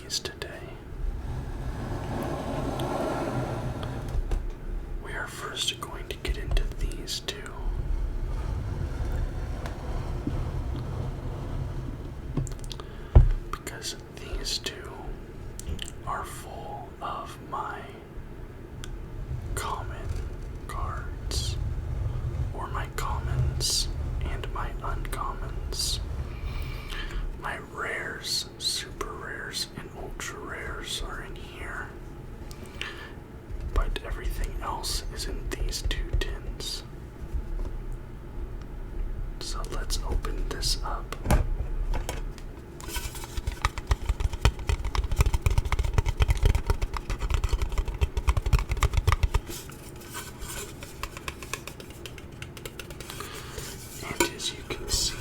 these today. We are first going to get into these two. Because these two are full of my common cards, or my commons and my uncommons. My rares, super rares, and ultra rares are in here, but everything else is in these two tins. So let's open this up. And as you can see,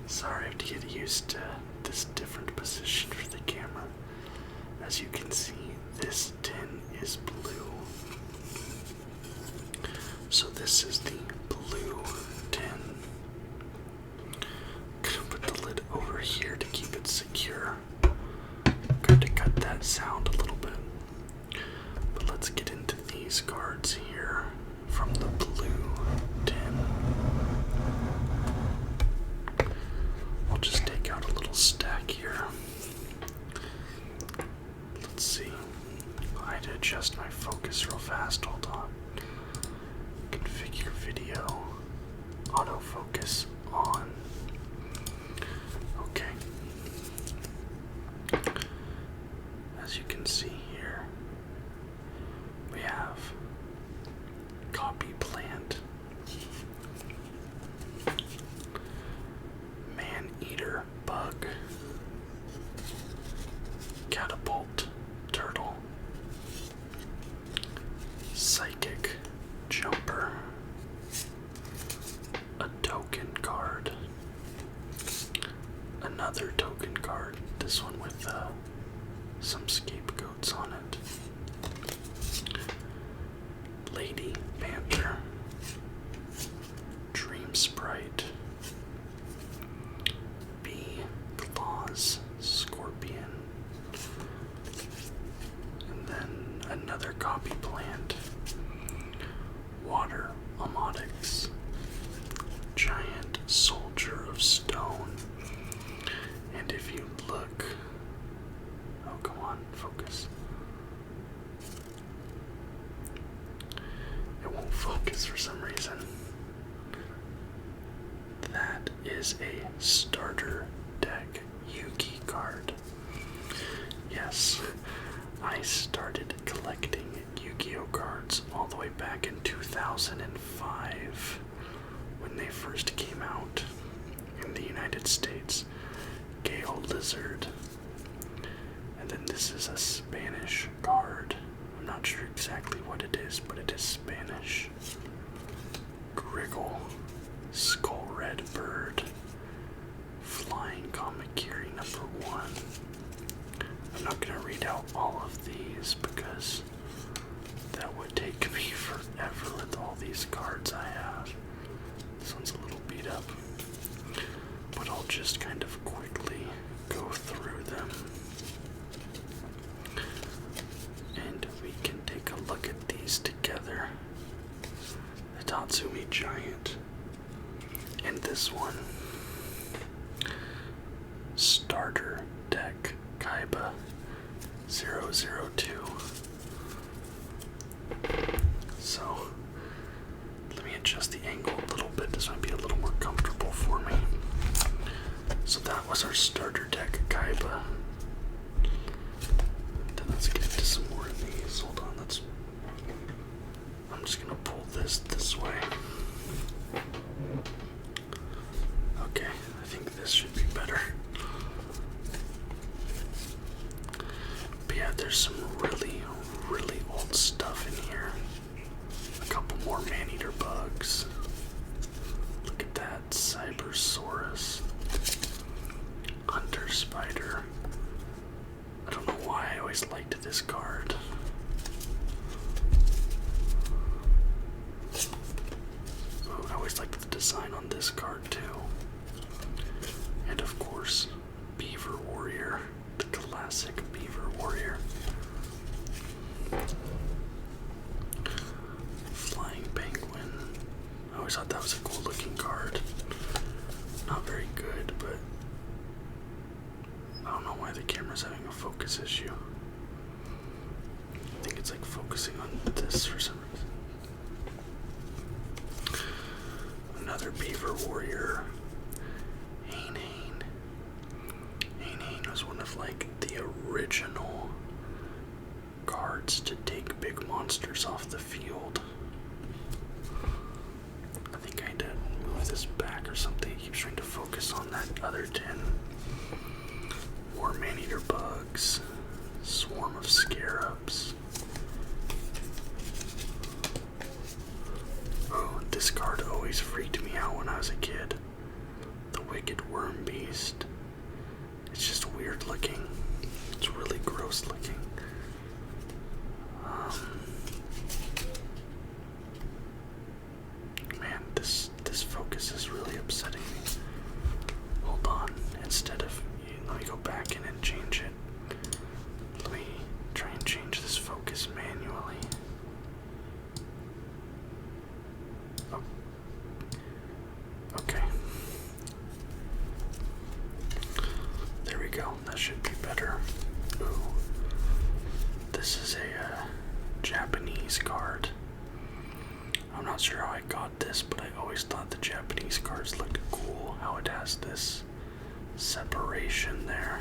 sorry, I have to get used to this different position for the camera. As you can see, this tin is blue. So this is the blue tin. Gonna put the lid over here to keep it secure. Going to cut that sound a little bit. But let's get into these cards here from the blue tin. I'll just take out a little stack here. Let's see. I had to adjust my focus real fast. Hold on. Configure video. Autofocus on. Okay. As you can see here, we have copy plant, man-eater bug, catapult turtle, psychic jumper, a token card, another token card, this one with some scapegoats on it, lady panther, dream sprite, bee claws, scorpion, and then another copy plant, water omotics, giant soldier of stone, and if you look, oh come on, focus. It won't focus for some reason. That is a starter deck Yugioh card. Yes, I started collecting Yu-Gi-Oh cards all the way back in 2005 when they first came out in the United States. Gale Lizard. And then this is a Spanish card. I'm not sure exactly what it is, but it is Spanish. Griggle. Skull Red Bird. Flying Kamakiri #1. I'm not going to read out all of these because that would take me forever with all these cards I have. This one's a little beat up, but I'll just kind of quickly go through them. And we can take a look at these together. The Tatsumi Giant. And this one. Starter Deck Kaiba 002. So, let me adjust the angle a little bit. This might be a little more comfortable for me. So that was our starter deck Kaiba. Then let's get into some more of these. Hold on, I'm just gonna pull this way. Okay, I think this should be better. But yeah, there's some really old stuff in here. A couple more man-eater bugs. Look at that, Cybersaurus. Hunter Spider. I don't know why I always liked this card. Oh, I always liked the design on this card too. And of course, Beaver Warrior, the collector. I don't know why the camera's having a focus issue. I think it's like focusing on this for some reason. Another Beaver Warrior. Hane was one of like the original cards to take big monsters off the field. I think I had to move this back or something. It keeps trying to focus on that other tin. More man-eater bugs. Swarm of scarabs. Oh, this card always freaked me out when I was a kid. The Wicked Worm Beast. It's just weird looking. It's really gross looking. Man, this focus is really upsetting me. Hold on. Instead of, let me go back in and change it. Let me try and change this focus manually. Oh. Okay. There we go. That should be better. Ooh. This is a Japanese card. I'm not sure how I got this, but I always thought the Japanese cards looked cool. How it has this separation there.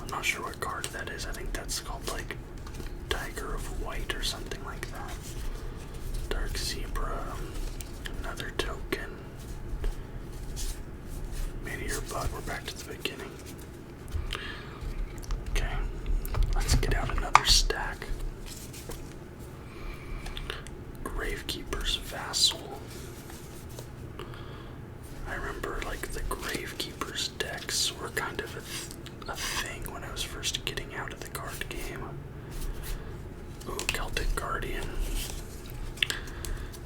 I'm not sure what card that is. I think that's called like Tiger of White or something like that. Dark Zebra. Another token. Meteor Bug. We're back to the beginning. Okay. Let's get out another stack. Gravekeeper's Vassal. I remember like the Gravekeeper's decks were kind of a thing when I was first getting out of the card game. Ooh, Celtic Guardian.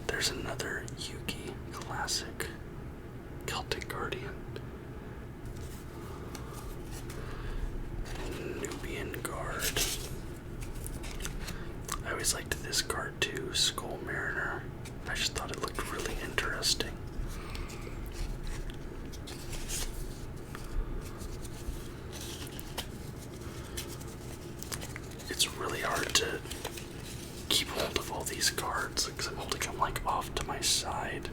There's another Yugi classic. Celtic Guardian. Nubian Guard. I always liked this card too, Skull Mariner. I just thought it looked really interesting. It's really hard to keep hold of all these cards because I'm holding them like off to my side.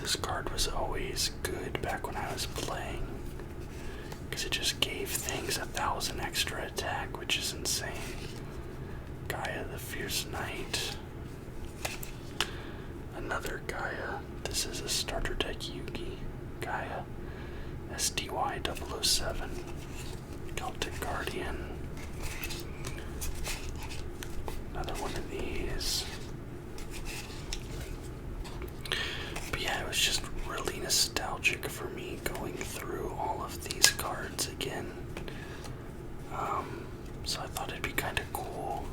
This card was always good back when I was playing because it just gave things 1,000 extra attack, which is insane. Gaia the Fierce Knight. Another Gaia. This is a starter deck Yugi. Gaia. SDY 007. Celtic Guardian. Another one of these. But yeah, it was just really nostalgic for me going through all of these cards again. So I thought it'd be kind of cool.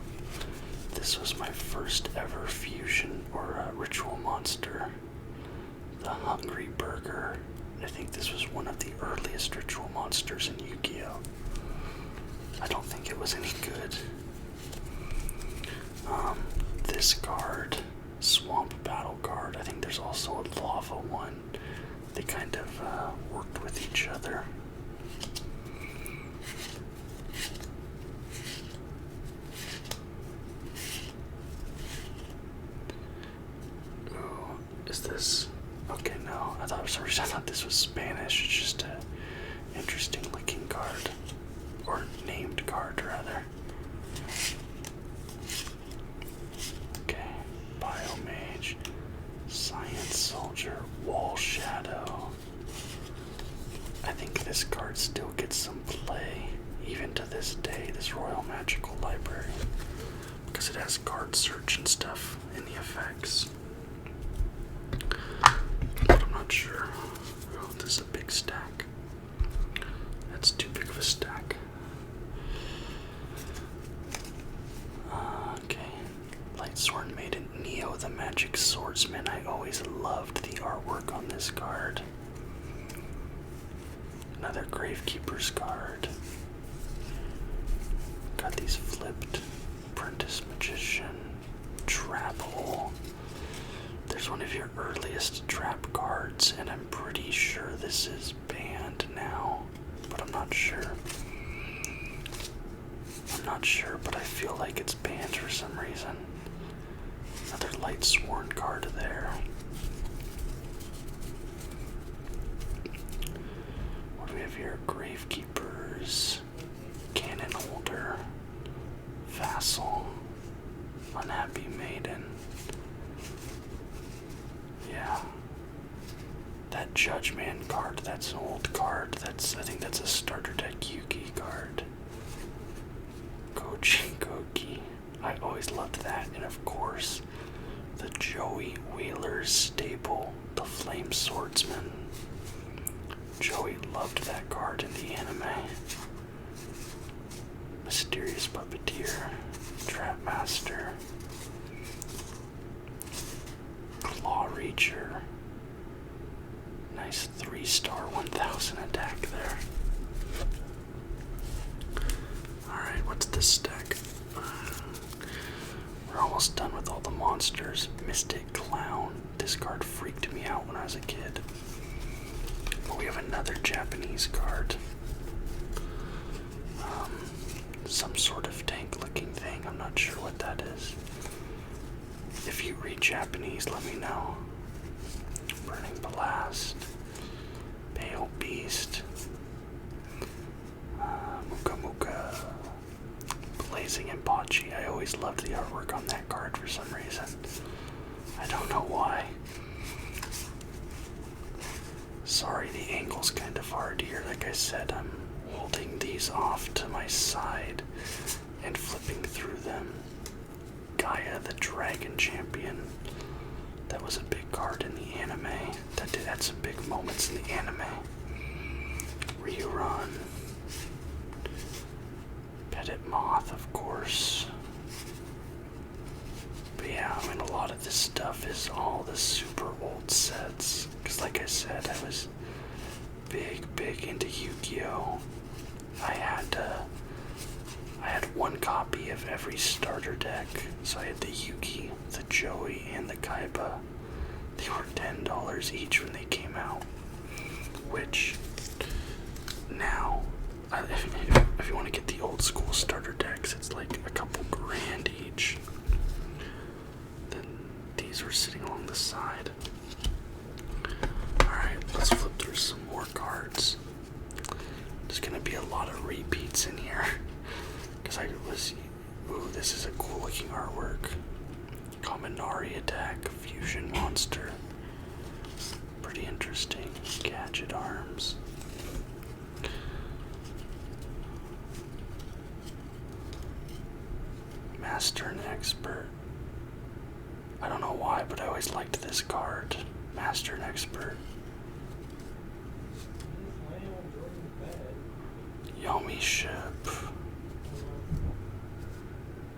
This was my first ever fusion or ritual monster. The Hungry Burger. I think this was one of the earliest ritual monsters in Yugioh. I don't think it was any good. This card, Swamp Battle card. I think there's also a Lava one. They kind of worked with each other. Ooh, is this? Okay, no. I thought for some reason I thought this was Spanish. It's just a interesting looking card, or named card rather. Okay, Biomage, Science Soldier, Wall Shadow. I think this card still gets some play, even to this day, this Royal Magical Library, because it has card search and stuff in the effects. But I'm not sure. Oh, this is a big stack. That's too big of a stack. Okay. Lightsworn Maiden Neo, the Magic Swordsman. I always loved the artwork on this card. Another Gravekeeper's card. Got these flipped. Apprentice Magician. Trap Hole. There's one of your earliest earliest trap cards, and I'm pretty sure this is banned now, but I'm not sure. I'm not sure, but I feel like it's banned for some reason. Another light sworn card there. What do we have here? Gravekeepers, Cannon Holder, Vassal, Unhappy Maiden. Yeah. That Judgman card, that's an old card. I think that's a starter deck Yugi card. Koki. I always loved that. And of course, the Joey Wheeler's staple, the Flame Swordsman. Joey loved that card in the anime. Mysterious Puppeteer, Trapmaster, Claw Reacher. Nice 3-star 1000 attack there. Alright, what's this deck? We're almost done with all the monsters. Mystic Clown. This card freaked me out when I was a kid. But we have another Japanese card. Some sort of tank looking thing. I'm not sure what that is. If you read Japanese, let me know. Burning Blast. Pale Beast. Muka Muka. Blazing Impachi. I always loved the artwork on that card for some reason. I don't know why. Sorry, the angle's kind of hard here. Like I said, I'm holding these off to my side and flipping through them. Gaia, the Dragon Champion. That was a big card in the anime. That did add some big moments in the anime. Rerun. Petit Moth, of course. But yeah, I mean, a lot of this stuff is all the super old sets. Because like I said, I was big into Yugioh. I had one copy of every starter deck. So I had the Yugi, the Joey, and the Kaiba. They were $10 each when they came out. Which, now, if you want to get the old school starter decks, it's like a couple grand each. Then these were sitting along the side. Alright, let's flip through some more cards. There's gonna be a lot of repeats in here. Because ooh, this is a cool looking artwork. Kaminari attack, fusion monster. Pretty interesting. Gadget arms. Master and Expert. I don't know why, but I always liked this card. Master and Expert. Yomi Ship.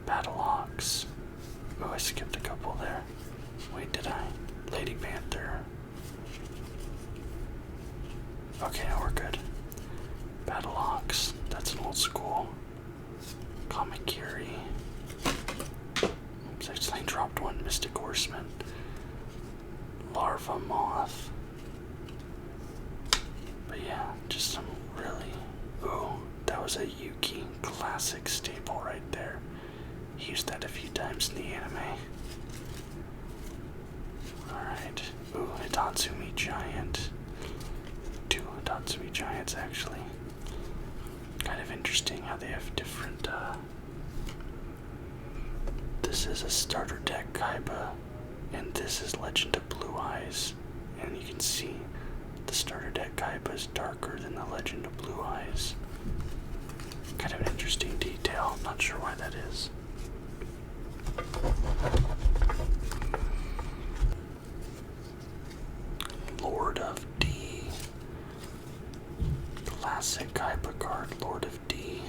Battle-Ox. Oh, I skipped a couple there. Wait, did I? Lady Panther. Okay, now we're good. Battle-Ox. That's an old school. Kamakiri. Oops, I accidentally dropped one. Mystic Horseman. Larva Moth. But yeah, just some really... Ooh, that was a Yuki classic staple right there. He used that a few times in the anime. Alright. Ooh, Hitatsumi Giant. 2 Hitatsumi Giants, actually. Kind of interesting how they have different, This is a starter deck Kaiba, and this is Legend of Blue Eyes. And you can see the starter deck Kaiba is darker than the Legend of Blue Eyes. Kind of an interesting detail. Not sure why that is. Lord of D. Classic Kaiba card, Lord of D.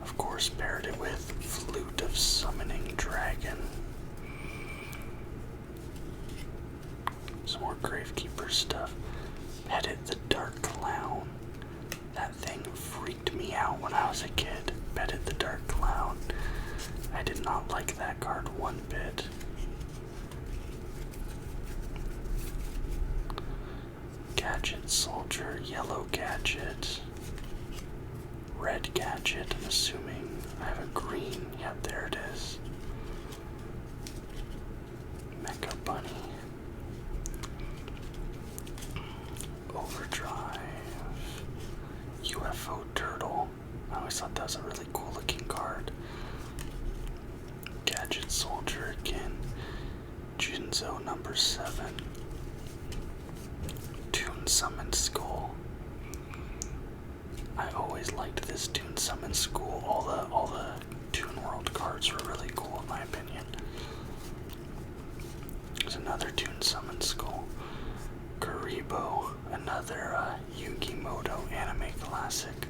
Of course, paired it with Flute of Summoning Dragon. Some more Gravekeeper stuff. Pettit the Dark Clown. That thing freaked me out when I was a kid. Pettit the Dark Clown. I did not like that card one bit. Gadget Soldier, yellow gadget, red gadget, I'm assuming. I have a green, yeah, there it is. Mecha Bunny. Overdrive. UFO Turtle. I always thought that was a really cool looking card. Gadget Soldier again. Jinzo number 7. Toon Summon Skull. I always liked this Toon Summon Skull. All the Toon World cards were really cool in my opinion. There's another Toon Summon Skull. Karibo, another Yugimoto anime classic.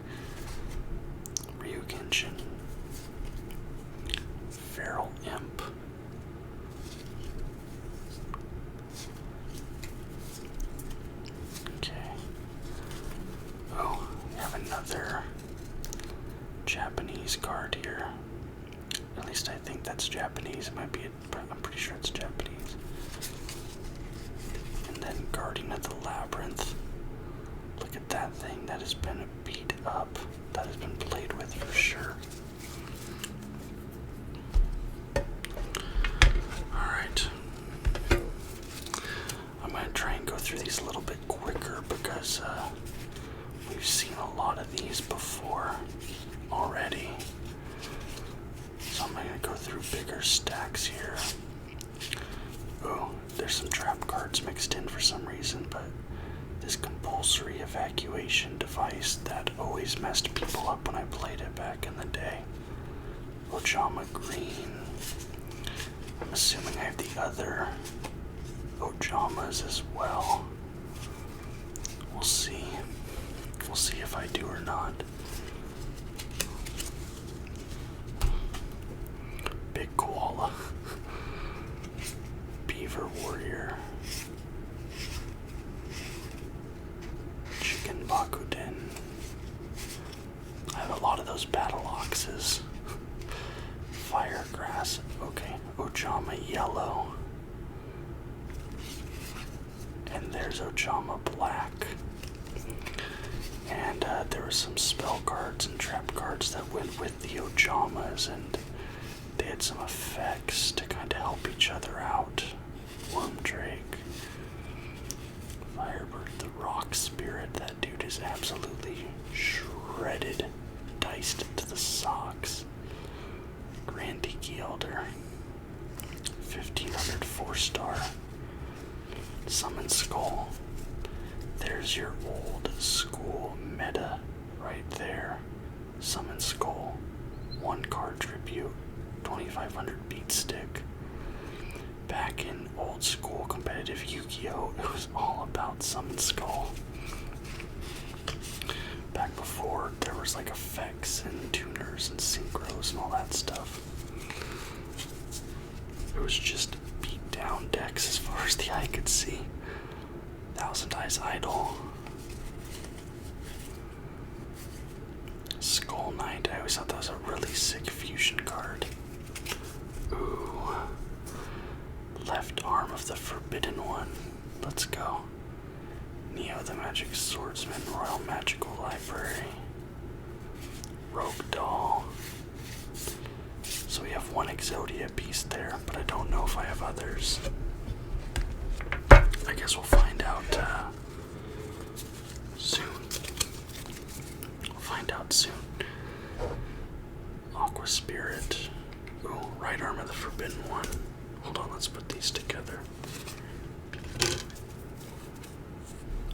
Ryugenshin. Feral Imp. Okay. Oh, we have another Japanese card here. At least I think that's Japanese. It might be, but I'm pretty sure it's Japanese. And then Guardian of the Labyrinth. Look at that thing. That has been beat up. That has been played with for sure. Alright. I'm going to try and go through these a little bit quicker because we've seen a lot of these before already. So I'm going to go through bigger stacks here. Oh, there's some trap cards mixed in for some reason, but this compulsory evacuation device that always messed people up when I played it back in the day. Ojama Green. I'm assuming I have the other Ojamas as well. We'll see. We'll see if I do or not. Big Koala. Beaver Warrior. Chicken Bakuden. I have a lot of those battle oxes. Firegrass. Okay. Ojama Yellow. And there's Ojama Black. And there were some spell cards and trap cards that went with the Ojamas, and they had some effects to kind of help each other out. Wormdrake. Firebird, the Rock Spirit. That dude is absolutely shredded. Diced to the socks. Grand Tiki Elder. 1500 4-star. Summon Skull. There's your old school meta right there. Summon Skull. 1 card tribute. 2500 beat stick. Back in old school competitive Yugioh, it was all about Summon Skull. Back before there was like effects and tuners and synchros and all that stuff. It was just beat down decks as far as the eye could see. Thousand Eyes Idol. Skull Knight. I always thought that was a really sick fusion card. Ooh. Left arm of the Forbidden One. Let's go. Neo the Magic Swordsman. Royal Magical Library. Rogue Doll. So we have 1 Exodia piece there, but I don't know if I have others. I guess we'll find out soon. We'll find out soon. Aqua Spirit. Ooh, right arm of the Forbidden One. Hold on, let's put these together.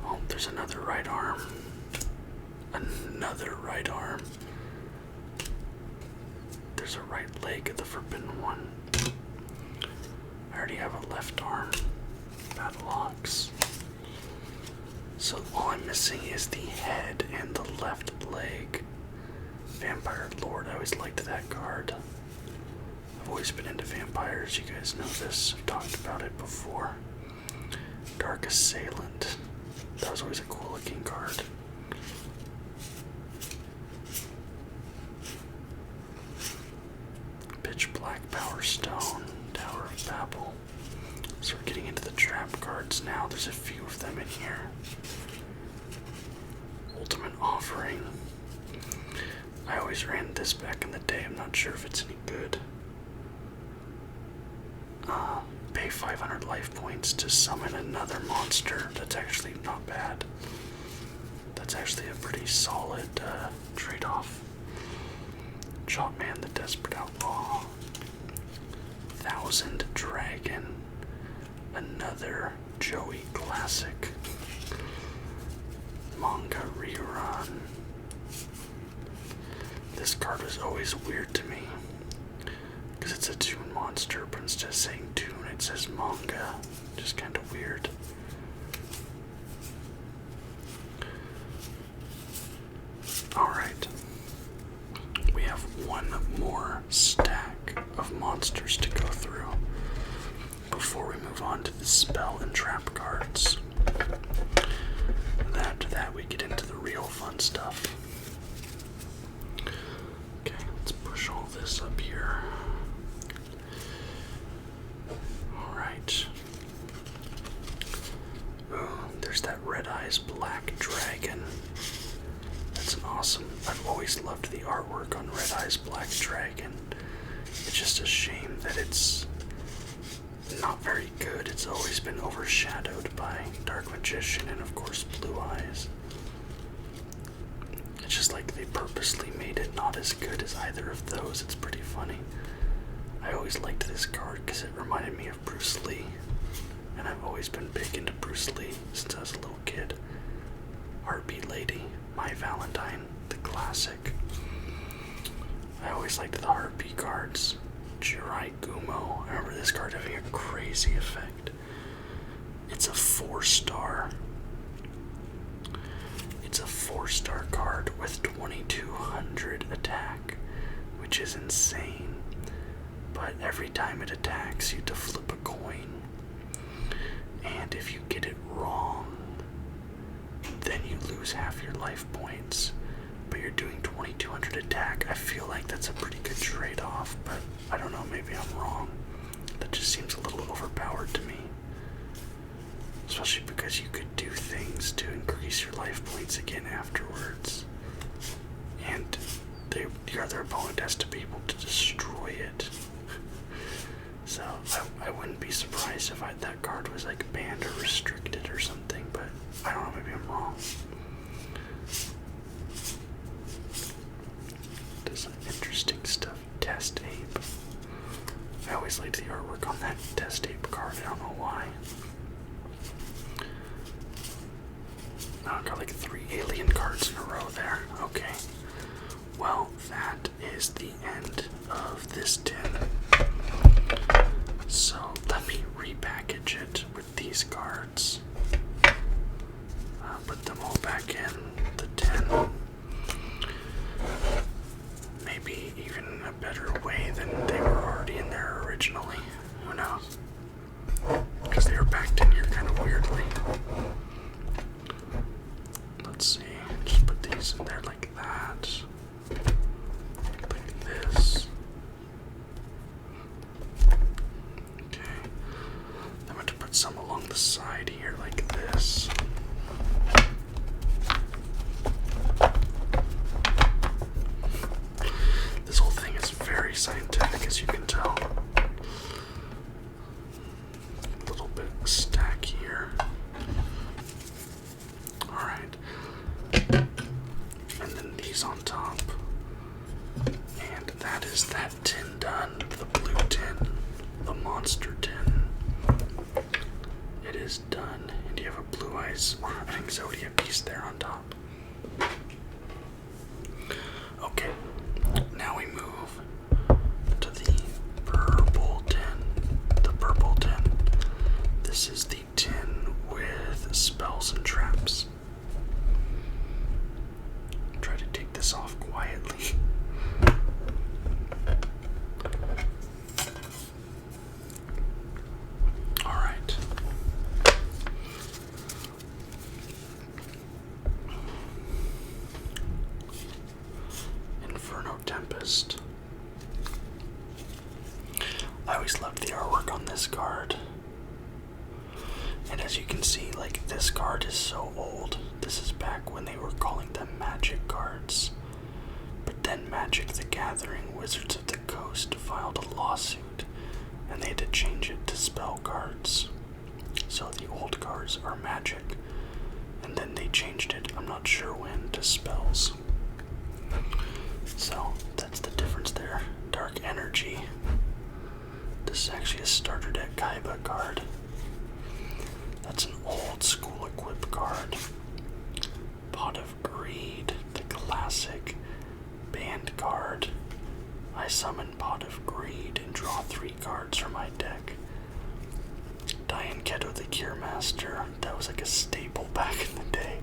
Oh, there's another right arm. Another right arm. There's a right leg of the Forbidden One. I already have a left arm. Battle Ox. So all I'm missing is the head and the left leg. Vampire Lord, I always liked that card. I've always been into vampires, you guys know this. I've talked about it before. Dark Assailant. That was always a cool looking card. Pitch Black Power Stone. Tower of Babel. So we're getting into the trap cards now. There's a few of them in here. Ultimate Offering. I always ran this back in the day. I'm not sure if it's any good. Pay 500 life points to summon another monster. That's actually not bad. That's actually a pretty solid trade-off. Chopman the Desperate Outlaw. 1000 Dragon. Another Joey classic. Manga rerun. This card was always weird to me because it's a toon monster, but instead of saying toon, it says manga. Just kind of weird. Alright. We have one more stack of monsters to go through before we move on to the spell and trap cards. And after that, we get into the real fun stuff. Okay, let's push all this up here. Alright. Ooh, there's that Red Eyes Black Dragon. That's an awesome. I've always loved the artwork on Red Eyes Black Dragon. It's just a shame that it's not very good. It's always been overshadowed by Dark Magician and of course Blue Eyes. It's just like they purposely made it not as good as either of those. It's pretty funny. I always liked this card because it reminded me of Bruce Lee. And I've always been big into Bruce Lee since I was a little kid. Heartbeat Lady, My Valentine, the classic. I always liked the Heartbeat cards. Jirai Gumo. I remember this card having a crazy effect. It's a 4-star. It's a 4-star card with 2200 attack, which is insane. But every time it attacks, you have to flip a coin. And if you get it wrong, then you lose half your life points. But you're doing 2200 attack. I feel like that's a pretty good trade-off, but I don't know, maybe I'm wrong. That just seems a little overpowered to me. Especially because you could do things to increase your life points again afterwards. And your other opponent has to be able to destroy it. So I wouldn't be surprised if that card was like banned or restricted or something, but I don't know, maybe I'm wrong. There's some interesting stuff. Test Ape. I always liked the artwork on that Test Ape card. I don't know why. Oh, I got like 3 alien cards in a row there. Okay. Well, that is the end of this tin. So let me repackage it with these cards. Put them all back in the tin. Maybe even in a better way than they were already in there originally. Who knows? Because they were packed in here kind of weirdly. Let's see. Just put these in there like that. Like this. Okay. I'm going to put some along the side here like this. This whole thing is very scientific, as you can tell. A little bit of stack here. Alright. And then these on top. And that is that tin done. The blue tin. The monster tin. It is done. And you have a Blue Eyes or an Exodia piece there on top. Okay. Now we move to the purple tin. The purple tin. This is the tin with spells and traps. Try to take this off quietly. Alright. Inferno Tempest. I always loved the artwork on this card. And as you can see, like, this card is so old. This is back back when they were calling them magic cards. But then Magic the Gathering Wizards of the Coast filed a lawsuit, and they had to change it to spell cards. So the old cards are magic, and then they changed it, I'm not sure when, to spells. So that's the difference there. Dark Energy. This is actually a starter deck Kaiba card. That's an old school equip card. Pot of Greed, the classic banned card. I summon Pot of Greed and draw 3 cards from my deck. Diane Keto, the Cure Master. That was like a staple back in the day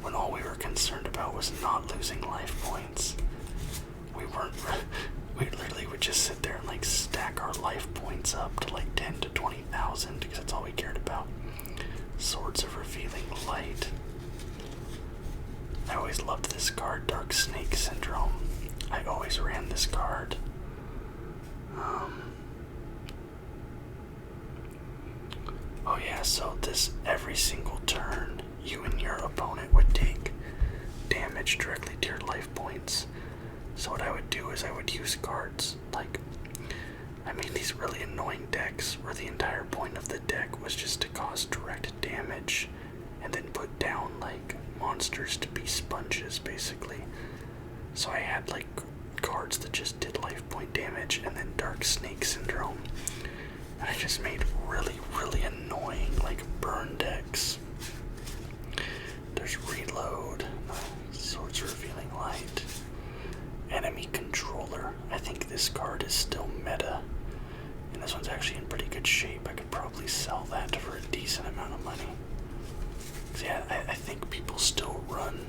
when all we were concerned about was not losing life points. We literally would just sit there and like stack our life points up to like 10 to 20,000 because that's all we cared about. Swords of Revealing Light. I always loved this card, Dark Snake Syndrome. I always ran this card. Oh yeah, so this every single turn, you and your opponent would take damage directly to your life points. So what I would do is I would use cards like, I made these really annoying decks where the entire point of the deck was just to cause direct damage and then put down like monsters to be sponges basically. So I had like cards that just did life point damage and then Dark Snake Syndrome. And I just made really, really annoying like burn decks. There's Reload, Swords Revealing Light. Enemy Controller. I think this card is still meta. And this one's actually in pretty good shape. I could probably sell that for a decent amount of money. Yeah, I think people still run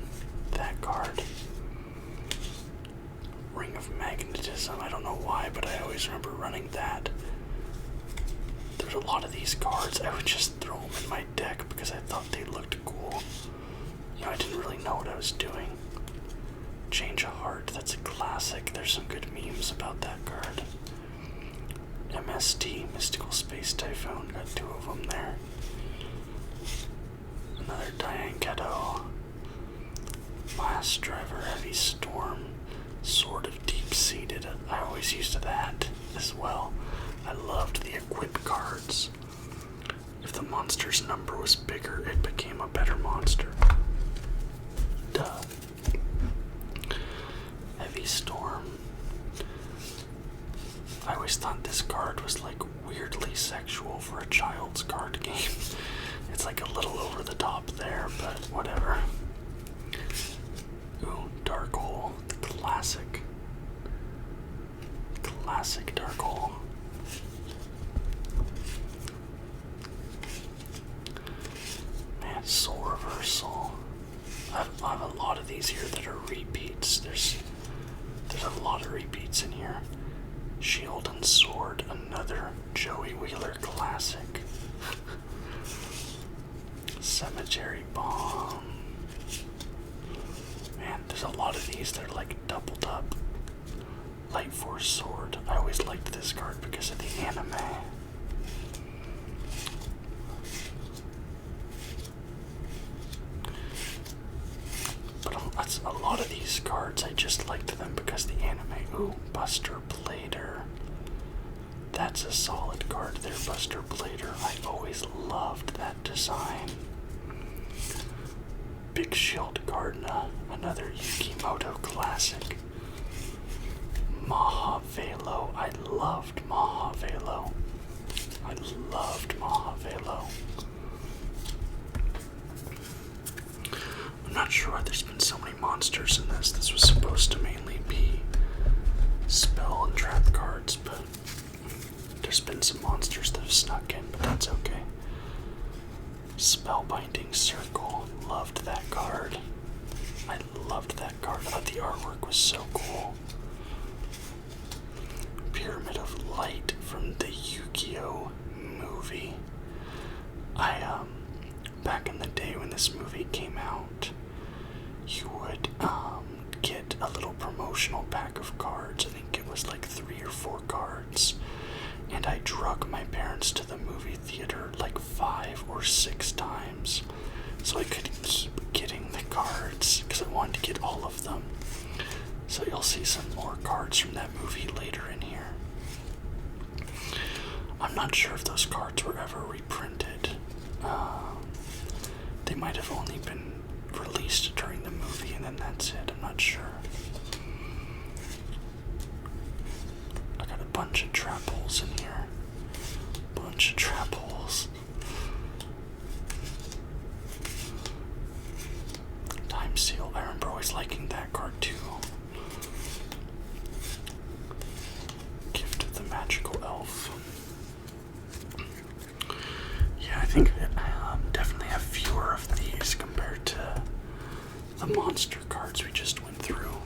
that card. Ring of Magnetism. I don't know why, but I always remember running that. There's a lot of these cards. I would just throw them in my deck because I thought they looked cool. You know, I didn't really know what I was doing. Change a Heart, that's a classic. There's some good memes about that card. MST, Mystical Space Typhoon, got 2 of them there. Another Diane Keto. Mass Driver, Heavy Storm, Sword of Deep Seated. I always used that as well. I loved the equip cards. If the monster's number was bigger, it became a better monster. Duh. Heavy Storm. I always thought this card was like weirdly sexual for a child's card game. It's like a little over the top there, but whatever. Ooh, Dark Hole, the classic. Classic Dark Hole. Man, Soul Reversal. I have a lot of these here that are repeats. There's a lot of repeats in here. Shield and Sword, another Joey Wheeler classic. Cemetery Bomb. Man, there's a lot of these that are like doubled up. Light Force Sword. I always liked this card because of the anime. But a lot of these cards, I just liked them because of the anime. Ooh, Buster Blader. That's a solid card there, Buster Blader. I always loved that design. Big Shield Gardna, another Yukimoto classic. Mahavelo. I loved Mahavelo. I'm not sure why there's been so many monsters in this. This was supposed to mainly be spell and trap cards, but there's been some monsters that have snuck in, but that's okay. Spellbinding Circle. Loved that card. I loved that card. I thought the artwork was so cool. Pyramid of Light from the Yugioh movie. Back in the day when this movie came out, you would get a little promotional pack of cards. I think it was like 3 or 4 cards. And I drug my parents to the movie theater like 5 or 6 times so I could keep getting the cards. get all of them. So you'll see some more cards from that movie later in here. I'm not sure if those cards were ever reprinted. They might have only been released during the movie and then that's it. I'm not sure. I got a bunch of trap holes in here. Bunch of trap holes. Time Seal. I remember always liking that card too. Gift of the Magical Elf. Yeah, I think I definitely have fewer of these compared to the monster cards we just went through.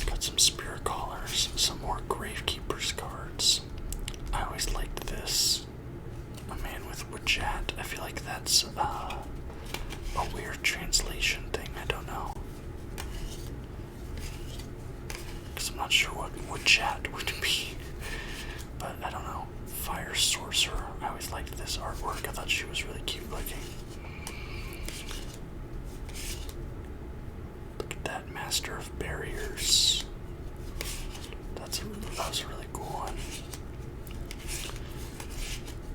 Got some Spirit Callers, some more Gravekeeper's cards. I always liked this. A Man with Wajat. I feel like that's a weird translation thing. I don't know. Because I'm not sure what Wajat would be. But I don't know. Fire Sorcerer. I always liked this artwork. I thought she was really cute looking. Look at that, Master of Barriers. That was a really cool one.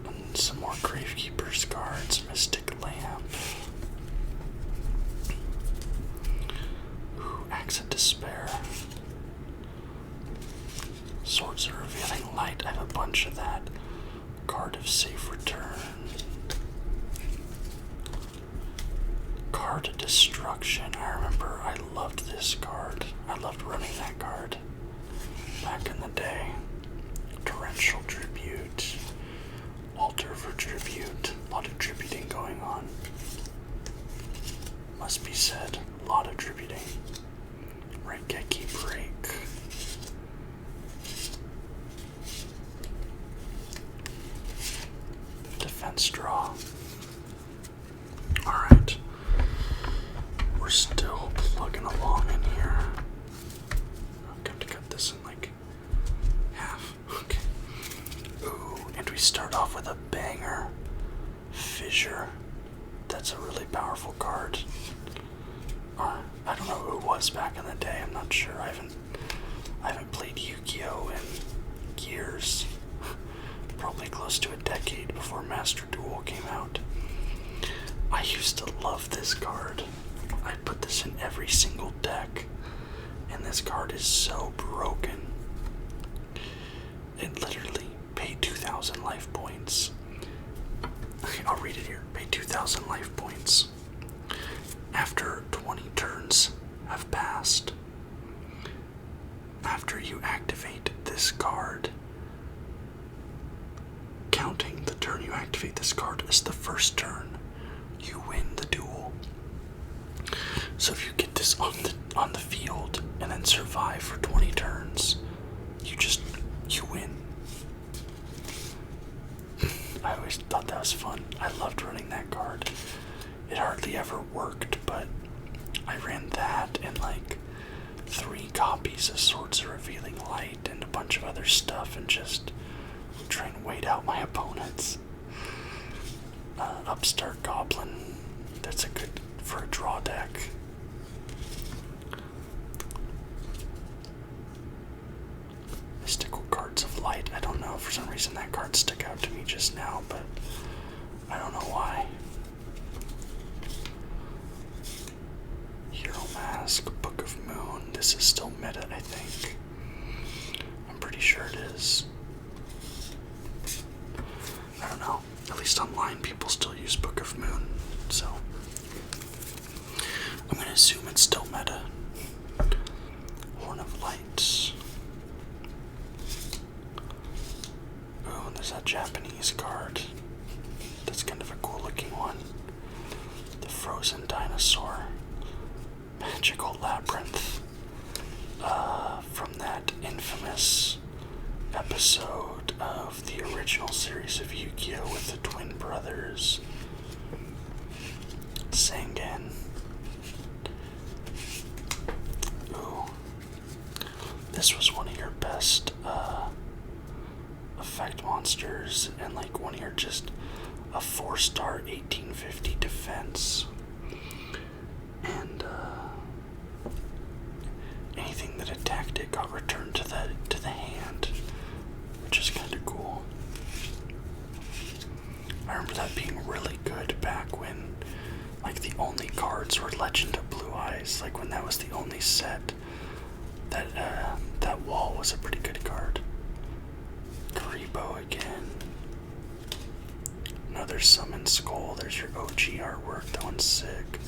And some more Gravekeeper's cards. Mystic Lamp. Ooh, Axe of Despair. Swords of Revealing Light. I have a bunch of that. Card of Safe Return. Card of Destruction. I remember I loved this card. I loved running that card back in the day. Torrential Tribute. Altar for Tribute. A lot of tributing going on. Must be said. A lot of tributing. Raigeki Break. Defense Draw. Alright. We're still plugging along in here. I'm going to cut this in like half. Okay. Ooh, and we start off with a banger. Fissure. That's a really powerful card. Or, I don't know who it was back in the day. I'm not sure. I haven't played Yugioh in years. Probably close to a decade before Master Duel came out. I used to love this card. I put this in every single deck, and this card is so broken. It literally paid 2,000 life points. Okay, I'll read it here. Pay 2,000 life points. After 20 turns have passed, after you activate this card, counting the turn you activate this card as the first turn, you win the duel. So if you get this on the field and then survive for 20 turns, you win. I always thought that was fun. I loved running that card. It hardly ever worked, but I ran that and like 3 copies of Swords of Revealing Light and a bunch of other stuff and just try and wait out my opponents. Upstart Goblin. That's a good for a draw deck. Mystical Cards of Light. I don't know. For some reason that card stuck out to me just now, but I don't know why. Hero Mask. Book of Moon. This is still meta, I think. I'm pretty sure it is. I don't know. At least online people still use Book of Moon, so I'm gonna assume it's still meta. Horn of Light. Oh, and there's that Japanese card. That's kind of a cool looking one. The Frozen Dinosaur. Magical Labyrinth. From that infamous episode of the original series of Yugioh with the twin brothers. Sangan. Ooh. This was one of your best effect monsters and like one of your just a 4-star 1850 defense. and anything that attacked it got returned to the hand, which is kind of cool. I remember that being really good back when, like, the only cards were Legend of Blue Eyes. Like, when that was the only set, that wall was a pretty good card. Karibo again. Another Summon Skull. There's your OG artwork. That one's sick.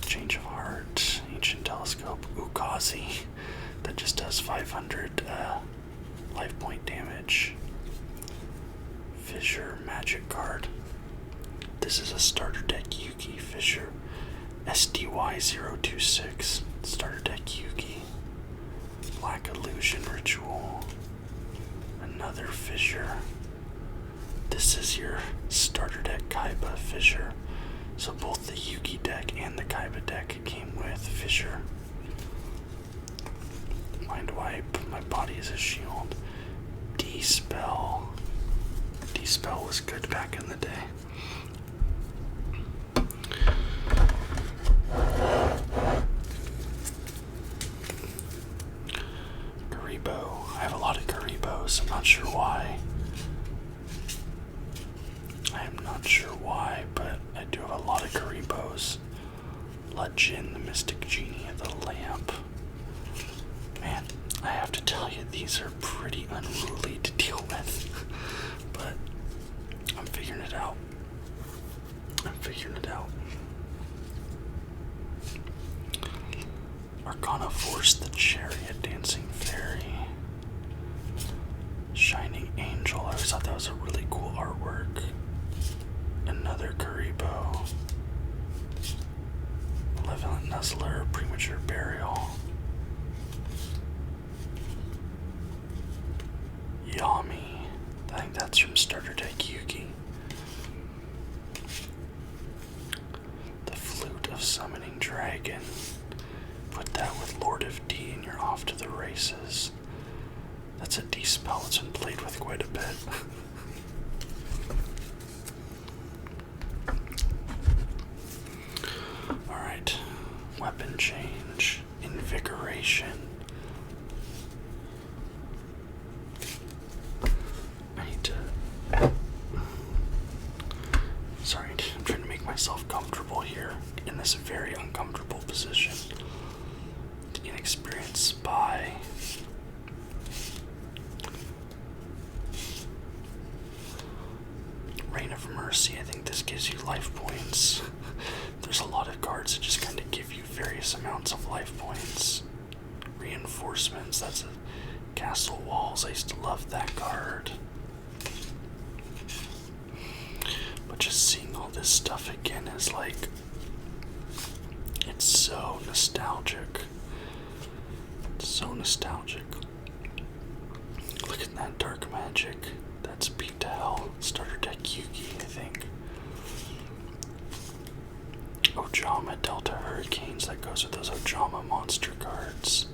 Change of Heart. Ancient Telescope. Ukazi. That just does 500 life point damage. Fissure Magic card. This is a starter deck Yugi Fissure. SDY026. Starter deck Yugi. Black Illusion Ritual. Another Fissure. This is your starter deck Kaiba Fissure. So both the Yugi deck and the Kaiba deck came with Fissure. Mind Wipe. My Body is a Shield. D-Spell. D-Spell was good back in the day. Karibo. I have a lot of Karibos. I'm not sure why. But I do have a lot of Karibos. Lajin, the Mystic Genie of the Lamp. Man, I have to tell you, these are pretty unruly to deal with. But I'm figuring it out. Arcana Force, the Chariot, Dancing Fairy. Shining Angel. I always thought that was a really cool artwork. Another Karibo. Malevolent Nuzzler, Premature Burial. Yami. I think that's from starter deck Yugi. The Flute of Summoning Dragon. Put that with Lord of D and you're off to the races. That's a D spell that's been played with quite a bit. Alright. Weapon change. Invigoration. I need to... Sorry, I'm trying to make myself comfortable here in this very uncomfortable position. Inexperienced Spy. Reign of Mercy. I think this gives you life points. There's a lot of cards that just kind of give you various amounts of life points. Reinforcements. That's a Castle Walls. I used to love that card. But just seeing all this stuff again is like, it's so nostalgic. So nostalgic. Look at that Dark Magic. That's Beat to Hell. Starter deck Yugi, I think. Ojama Delta Hurricanes. That goes with those Ojama monster cards.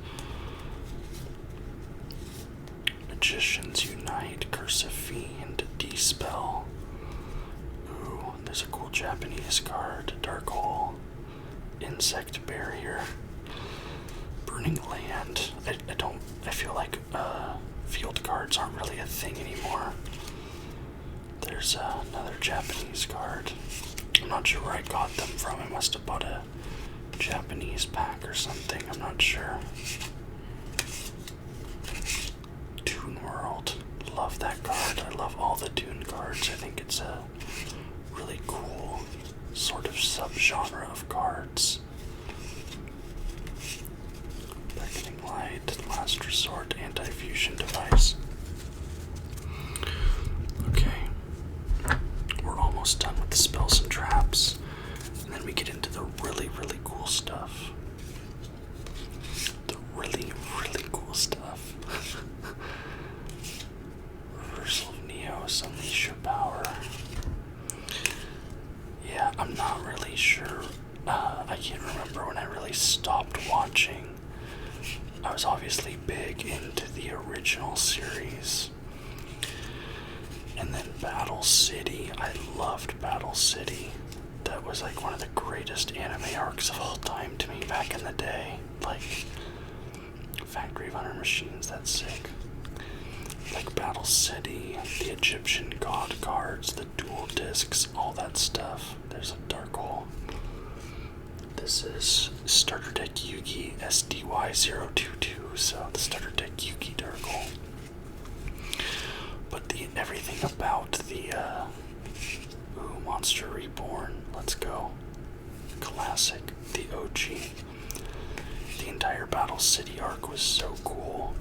Magicians Unite. Curse of Fiend. D-Spell. Ooh, there's a cool Japanese card. Dark Hole. Insect Barrier. Burning Land. I feel like field cards aren't really a thing anymore. There's another Japanese card. I'm not sure where I got them from. I must have bought a Japanese pack or something. I'm not sure. Toon World. Love that card. I love all the Toon cards. I think it's a really cool sort of subgenre of cards. Beckoning Light, Last Resort, Anti-Fusion Device. Okay, we're almost done with the spells and traps, and then we get into the really, really cool stuff. The really, really cool stuff. Reversal of Neos, Unleash Your Power. Yeah, I'm not really sure. I can't remember when I really stopped watching. I was obviously big into the original series. And then Battle City. I loved Battle City. that was like one of the greatest anime arcs of all time to me back in the day. Like, Factory of Hunter Machines, that's sick. Like Battle City, the Egyptian God cards, the dual discs, all that stuff. There's a dark hole. This is Starter Deck Yugi SDY022, so the Starter Deck Yugi dark hole. But everything about the Monster Reborn, let's go. Classic, the OG. The entire Battle City arc was so cool.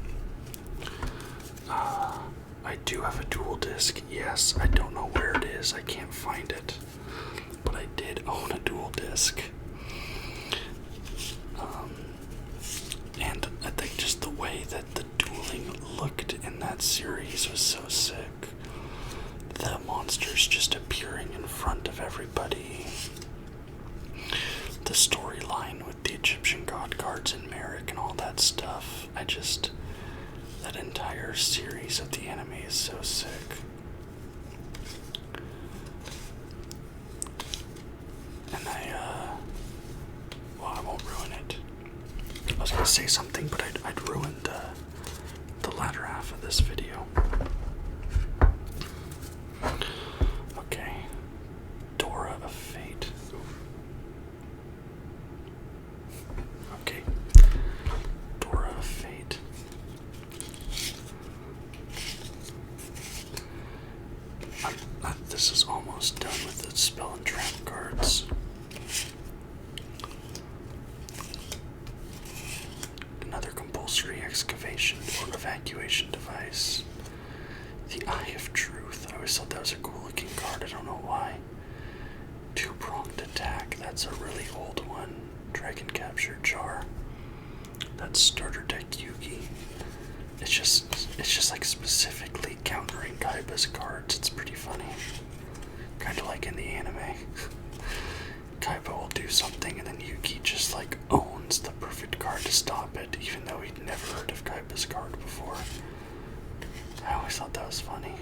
I do have a dual disc, yes. I don't know where it is, I can't find it. But I did own a dual disc. And I think just the way that the dueling looked in that series was so sick. The monsters just appearing in front of everybody. The storyline with the Egyptian god cards and Merrick and all that stuff. That entire series of the anime is so sick. And I won't ruin it. I was gonna say something, but I'd ruined the latter half of this video. Okay, Dora of Fate. Okay, Dora of Fate. This is almost done with the spell and trap cards. Another compulsory excavation or evacuation device. The Eye of Truth. I always thought that was a cool looking card. I don't know why. Two-pronged attack. That's a really old one. Dragon Capture Jar. That's Starter Deck Yugi. It's just like specifically countering Kaiba's cards. It's pretty funny. Kind of like in the anime. Kaiba will do something and then Yugi just like owns the perfect card to stop it, even though he'd never heard of Kaiba's card before. I always thought that was funny.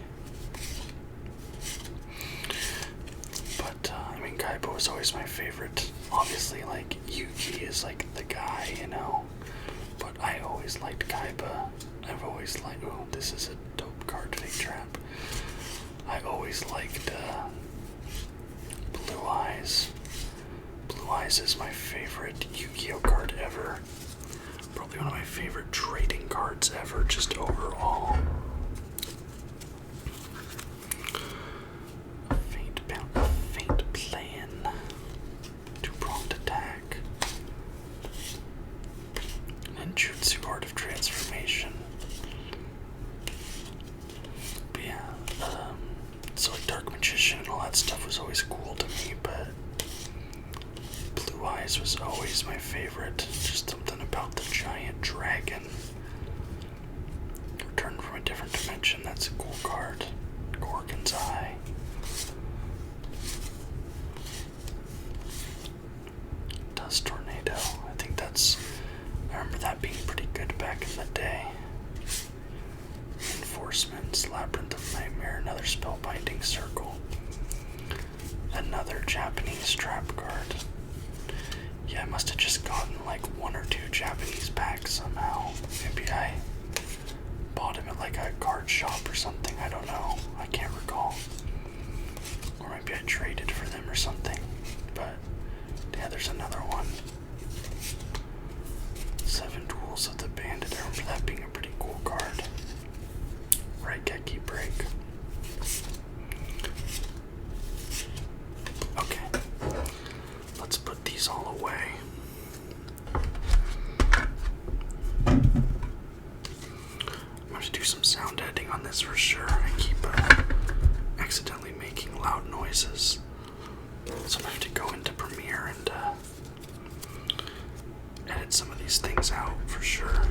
But, Kaiba was always my favorite. Obviously, like, Yugi is like the guy, you know? But I always liked Kaiba. I've always liked, oh, this is a dope card, Fake Trap. I always liked Blue Eyes. Blue Eyes is my favorite Yugioh card ever. Probably one of my favorite trading cards ever, just overall. A faint plan. Two-pronged attack. Ninjutsu Art of Transformation. But yeah, so like Dark Magician and all that stuff was always cool to me, but Blue Eyes was always my favorite. Just something about the giant dragon. Returned from a different dimension, that's a cool card. Gorgon's Eye. Dust Tornado. I remember that being pretty good back in the day. Reinforcements, Labyrinth of Nightmare, another Spellbinding Circle. Another Japanese trap card. Yeah, I must have just gotten like one or two Japanese packs somehow. Maybe I bought them at like a card shop or something, I don't know. I can't recall. Or maybe I traded for them or something. But yeah, there's another one. Seven Tools of the Bandit. I remember that being a pretty cool card. Raigeki Break. Okay. Let's put these all away. I'm going to do some sound editing on this for sure. I keep accidentally making loud noises. So I'm going to have to go into Premiere and edit some of these things out for sure.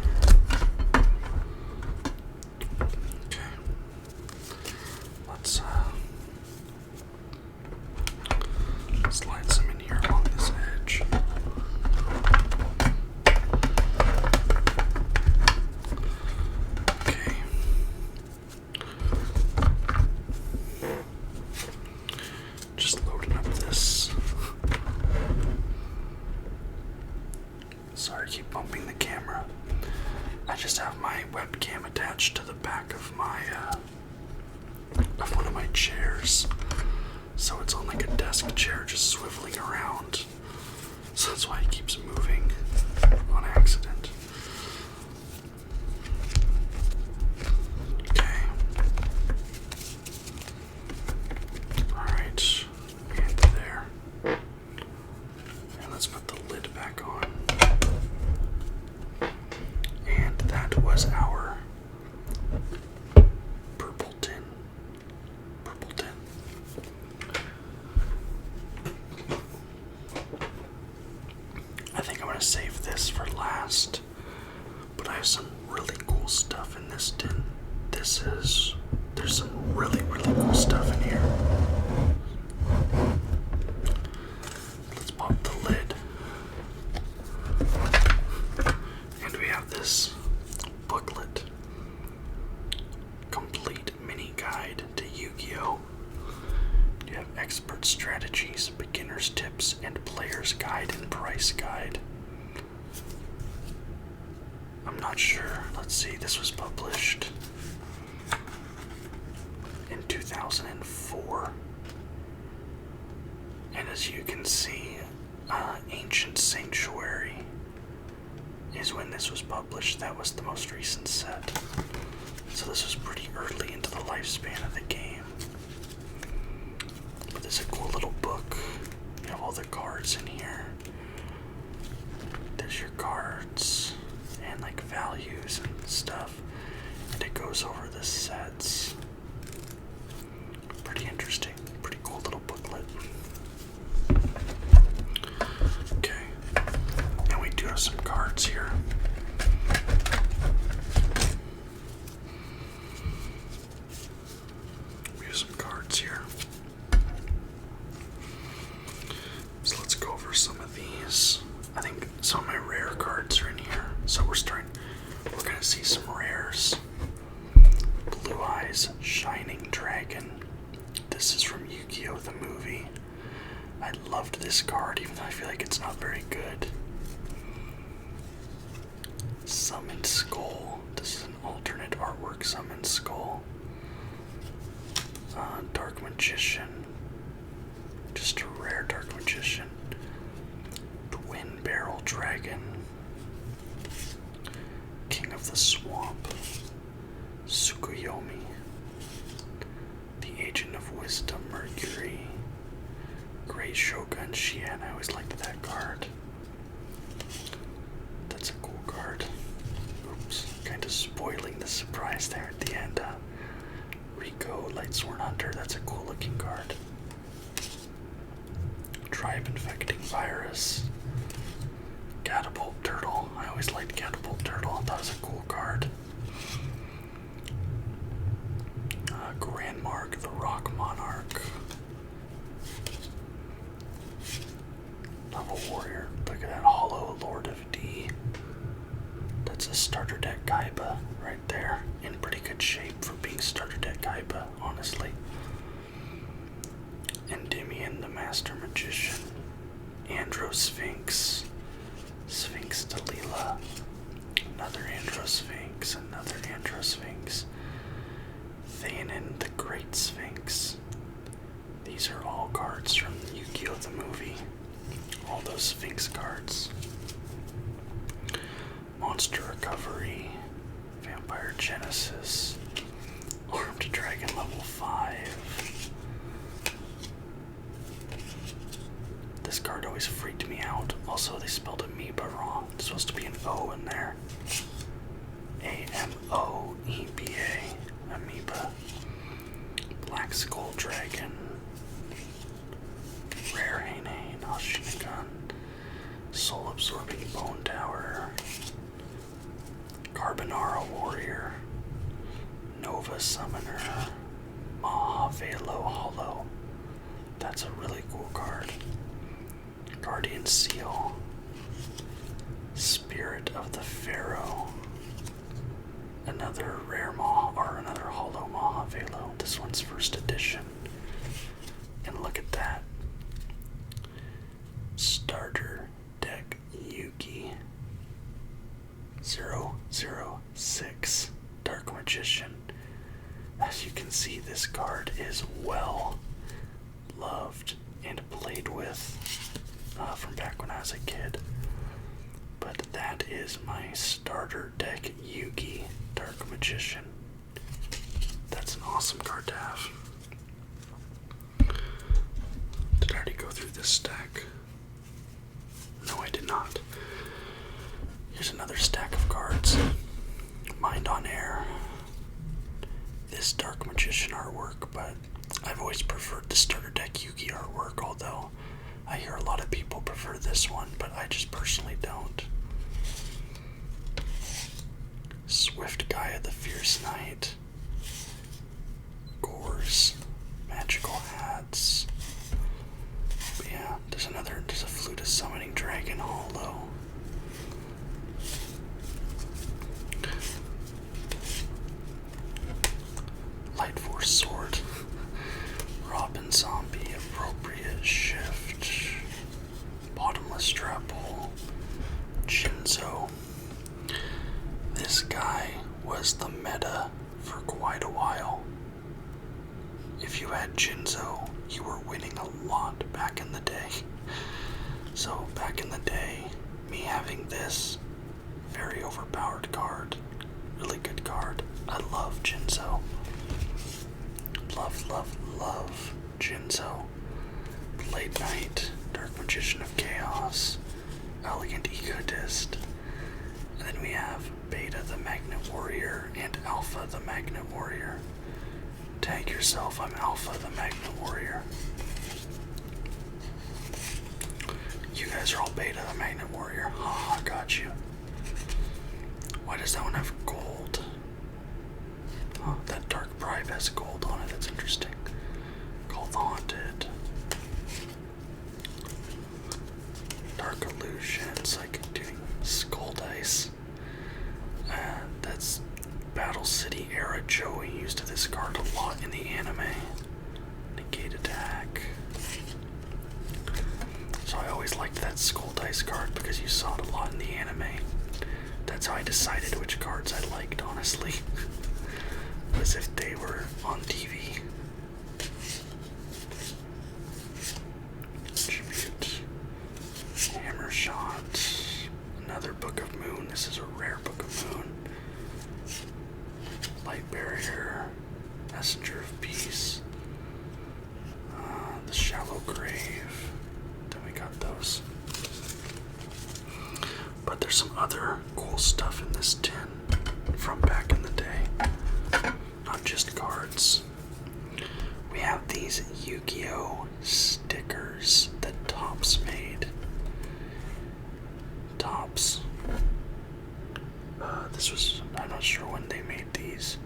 Okay. Let's slide some in here along this edge. Okay. Just loading up this keep bumping the camera. I just have my webcam attached to the back of of one of my chairs. So it's on like a desk chair just swiveling around. So that's why it keeps moving on accident. Okay. Alright. And there. And let's put the lid back on. And that was our purple tin. Purple tin. I think I'm going to save this for last. But I have some really cool stuff in this tin. There's some really, really cool stuff in here. Let's pop the lid. And we have this booklet. Complete mini guide to Yu-Gi-Oh! You have expert strategies, beginner's tips, and player's guide and price guide. I'm not sure. Let's see, this was published in 2004. And as you can see, Ancient Sanctuary is when this was published. That was the most recent set. So this was pretty early into the lifespan of the game. But there's a cool little book. You have all the cards in here. There's your cards and like values and stuff. And it goes over the sets. Pretty interesting. Pretty cool little booklet. Okay. And we do have some cards here. We have some cards here. So let's go over some of these. I think some of my rare cards are in here. So we're gonna see some rares. Blue Eyes Shining Dragon. This is from Yugioh the movie. I loved this card, even though I feel like it's not very good. Summon Skull. This is an alternate artwork Summon Skull. Dark Magician. Just a rare Dark Magician. Twin Barrel Dragon. King of the Swamp. Tsukuyomi. The Agent of Wisdom Mercury. Great Shogun Xian. I always liked that card. That's a cool card. Oops, kind of spoiling the surprise there at the end. Rico Lightsworn Hunter. That's a cool looking card. Tribe Infecting Virus. Catapult Turtle. I always liked Catapult Turtle. I thought it was a cool card. Grandmark the Rock Monarch. Level Warrior. Look at that. Hollow Lord of D. That's a starter deck Kaiba right there. In pretty good shape for being starter deck Kaiba, honestly. Endymion the Master Magician. Androsphinx. Sphinx Dalila. Another Androsphinx. Another Androsphinx. Theanin the Great Sphinx. These are all cards from Yugioh the movie. All those Sphinx cards. Monster Recovery. Vampire Genesis. Armed Dragon level 5. This card always freaked me out. Also, they spelled amoeba wrong. There's supposed to be an O in there. Amoeba. Amoeba. Black Skull Dragon. Rare Hane Ashinagun. Soul Absorbing Bone Tower. Carbonara Warrior. Nova Summoner. Mahavelo Hollow. That's a really cool card. Guardian Seal. Spirit of the Pharaoh. Another rare another hollow Mahavelo. This one's first edition. And look at that. Starter deck Yugi. as a kid. But that is my starter deck Yugi Dark Magician. That's an awesome card to have. Did I already go through this stack? No, I did not. Here's another stack of cards. Mind on Air. This Dark Magician artwork, but I've always preferred the starter deck Yugi artwork, although I hear a lot of people prefer this one, but I just personally don't. Swift Gaia the Fierce Knight. Gores. Magical Hats. But yeah, there's a Flutus Summoning Dragon Holo. Light Force Sword. Robin Zombie, Appropriate Shift. Bottomless Strap Hole. Jinzo. This guy was the meta for quite a while. If you had Jinzo, you were winning a lot back in the day. So back in the day, me having this very overpowered card, really good card. I love Jinzo. Love, love, love Jinzo. Blade Knight, Dark Magician of Chaos, Elegant Egotist. And then we have Beta the Magnet Warrior and Alpha the Magnet Warrior. Tag yourself, I'm Alpha the Magnet Warrior. You guys are all Beta the Magnet Warrior. Haha, got you. Why does that one have gold? Oh, that Dark Bribe has gold on it. That's interesting. Called the Haunted. Dark Illusion. It's like doing Skull Dice. That's Battle City era Joey used this card a lot in the anime. Negate Attack. So I always liked that Skull Dice card because you saw it a lot in the anime. That's how I decided which cards I liked, honestly. Was if they were on TV. Tribute. Hammer Shot. Another Book of Moon. This is a rare Book of Moon. Light Barrier. Messenger of Peace. The Shallow Grave. Then we got those. But there's some other cool stuff in this tin from back in the day. Not just cards. We have these Yugioh stickers that Topps made. Topps. I'm not sure when they made these.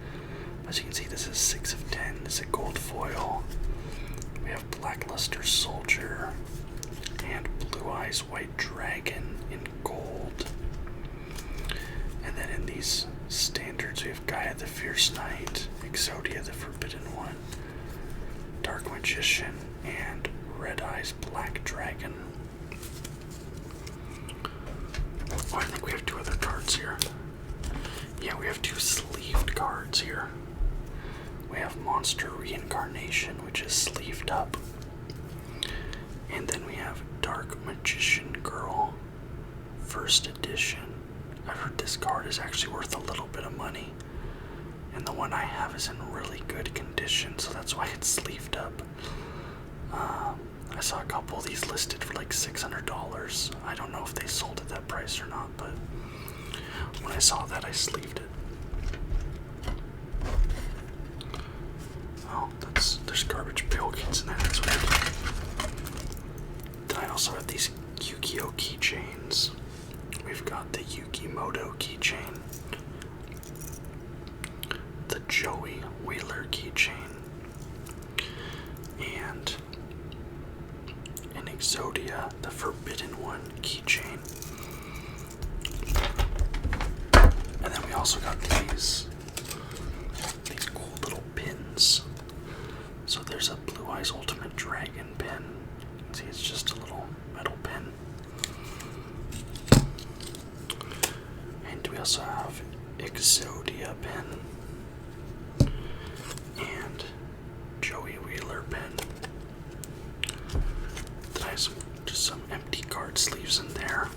As you can see, this is 6 of 10. This is a gold foil. We have Blackluster Soldier and Blue Eyes White Dragon in gold. And then in these standards, we have Gaia the Fierce Knight, Exodia the Forbidden One, Dark Magician, and Red Eyes Black Dragon. Oh, I think we have 2 other cards here. Yeah, we have 2 sleeved cards here. We have Monster Reincarnation, which is sleeved up. And then we have Dark Magician Girl, first edition. I've heard this card is actually worth a little bit of money. And the one I have is in really good condition, so that's why it's sleeved up. I saw a couple of these listed for like $600. I don't know if they sold at that price or not, but when I saw that, I sleeved it. Oh, there's garbage pail kids in there, that's weird. Then I also have these Yugioh keychains. We've got the Yugimoto keychain, the Joey Wheeler keychain, and an Exodia, the Forbidden One keychain. And then we also got these cool little pins. So there's a Blue Eyes Ultimate Dragon pin. You can see it's just a little metal pin. And we also have Exodia pin and Joey Wheeler pin. Then I have some Just some empty card sleeves in there.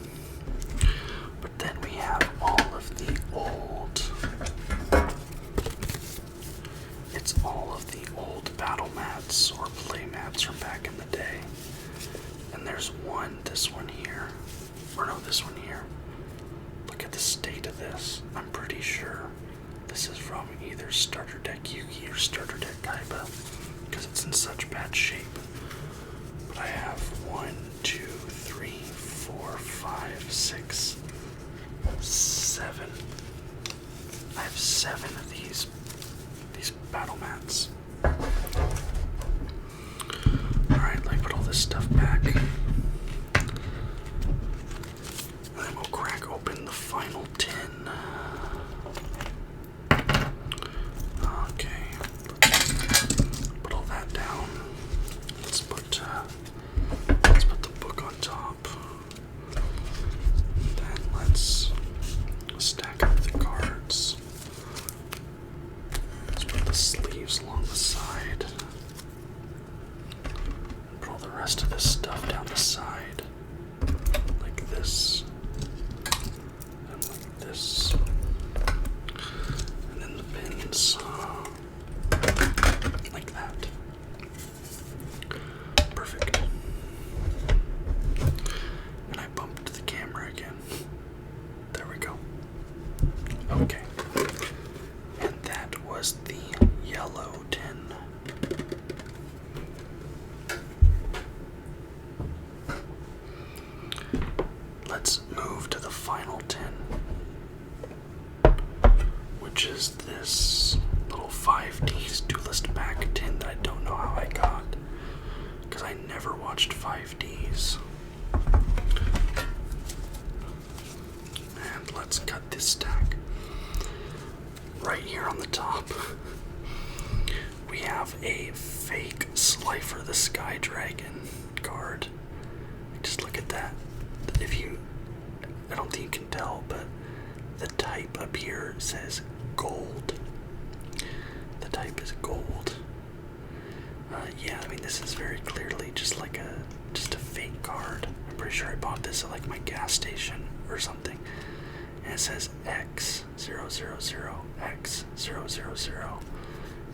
But then we have all of the old. It's all of the old battle mats or play mats from back in the day. And there's this one here. Or no, this one here. Look at the state of this. I'm pretty sure this is from either Starter Deck Yugi or Starter Deck Kaiba, because it's in such bad shape. But I have 1, 2, 3, 4, 5, 6, 7. I have 7 of these battle mats. Alright, let me put all this stuff back. And then we'll crack open the final tin. Okay, put all that down. Let's put the book on top. Then let's stack up the cards. Let's put the sleeves along the side. And put all the rest of this stuff down the side. Like this. And like this. And then the pins. Like that. Perfect. And I bumped the camera again. There we go. Okay. And that was the yellow tin. Let's move to the final tin, which is this little 5D's Duelist Pack tin that I don't know how I got, because I never watched 5D's. And let's cut this stack. Right here on the top, we have a fake Slifer the Sky Dragon card. Just look at that. I don't think you can tell, but the type up here says gold. The type is gold. Yeah, I mean, this is very clearly just a fake card. I'm pretty sure I bought this at like my gas station or something. And it says X000, X000.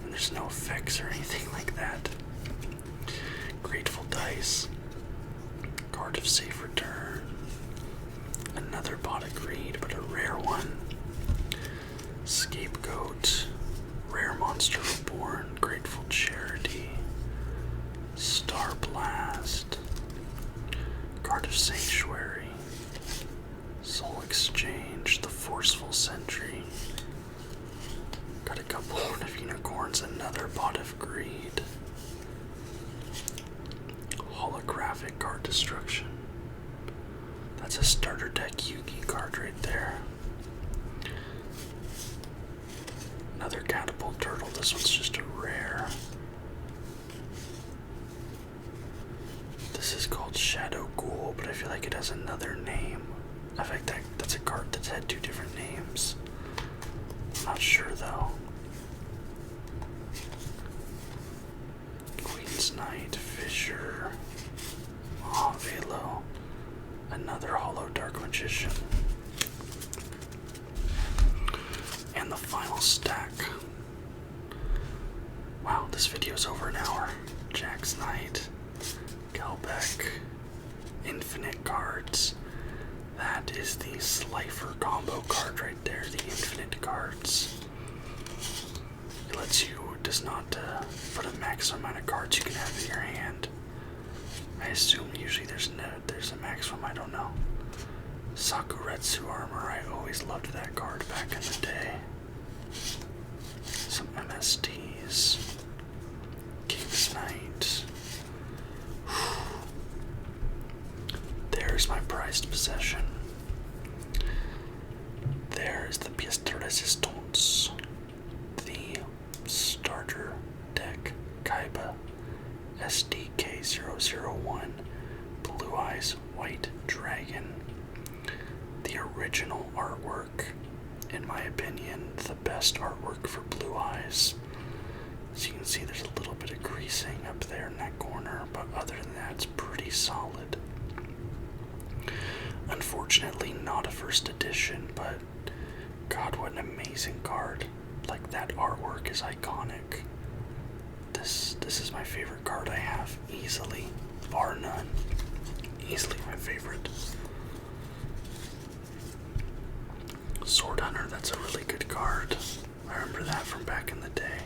And there's no effects or anything like that. Grateful Dice. Card of Safe Return. Another Bot Agreed, but a rare one. Scapegoat. Rare Monster Reborn. Grateful Charity. Star Blast. Card of Sanctuary. Soul Exchange. The Forceful Sentry. Got a couple of unicorns. Another Bot of Greed. Holographic Card Destruction. That's a Starter Deck Yugi card right there. Another Catapult Turtle. This one's just a rare. This is called Shadow Ghoul, but I feel like it has another name. I think that's a card that's had 2 different names. I'm not sure though. Queen's Knight, Fisher, Velo. Another Hollow Dark Magician. And the final stack. Wow, this video's over an hour. Jack's Knight, Galbeck, Infinite cards. That is the Slifer combo card right there, the Infinite cards. It does not put a maximum amount of cards you can have in your hand. I assume usually there's a maximum, I don't know. Sakuretsu Armor, I always loved that card back in the day. Some MSTs. King's Knight. There's my prized possession. There's the pièce de résistance. The Starter Deck Kaiba SDK001 Blue Eyes White Dragon. The original artwork, in my opinion, the best artwork for Blue Eyes. As you can see, there's a little bit of creasing up there in that corner, but other than that, it's pretty solid. Unfortunately, not a first edition, but God, what an amazing card. Like, that artwork is iconic. This is my favorite card I have, easily, bar none. Easily my favorite. Sword Hunter, that's a really good card. I remember that from back in the day.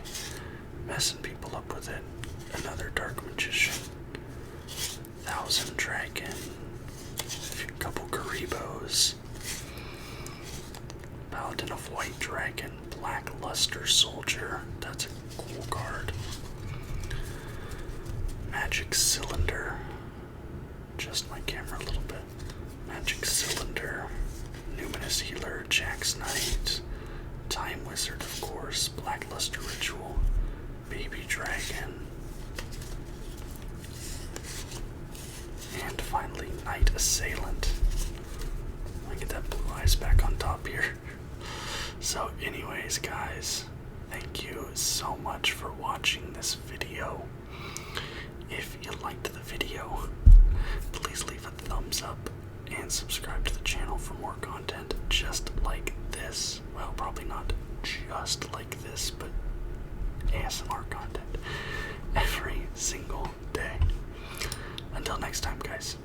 Messing people up with it. Another Dark Magician. Thousand Dragon. A couple Garibos. Paladin of White Dragon. Black Luster Soldier. That's a cool card. Magic Cylinder. Adjust my camera a little bit. Magic Cylinder. Numinous Healer. Jack's Knight. Time Wizard, of course. Black Luster Ritual. Baby Dragon. And finally, Knight Assailant. Let me get that blue eyes back on top here. So anyways, guys, thank you so much for watching this video. If you liked the video, please leave a thumbs up and subscribe to the channel for more content just like this. Well, probably not just like this, but ASMR content every single day. Until next time, guys.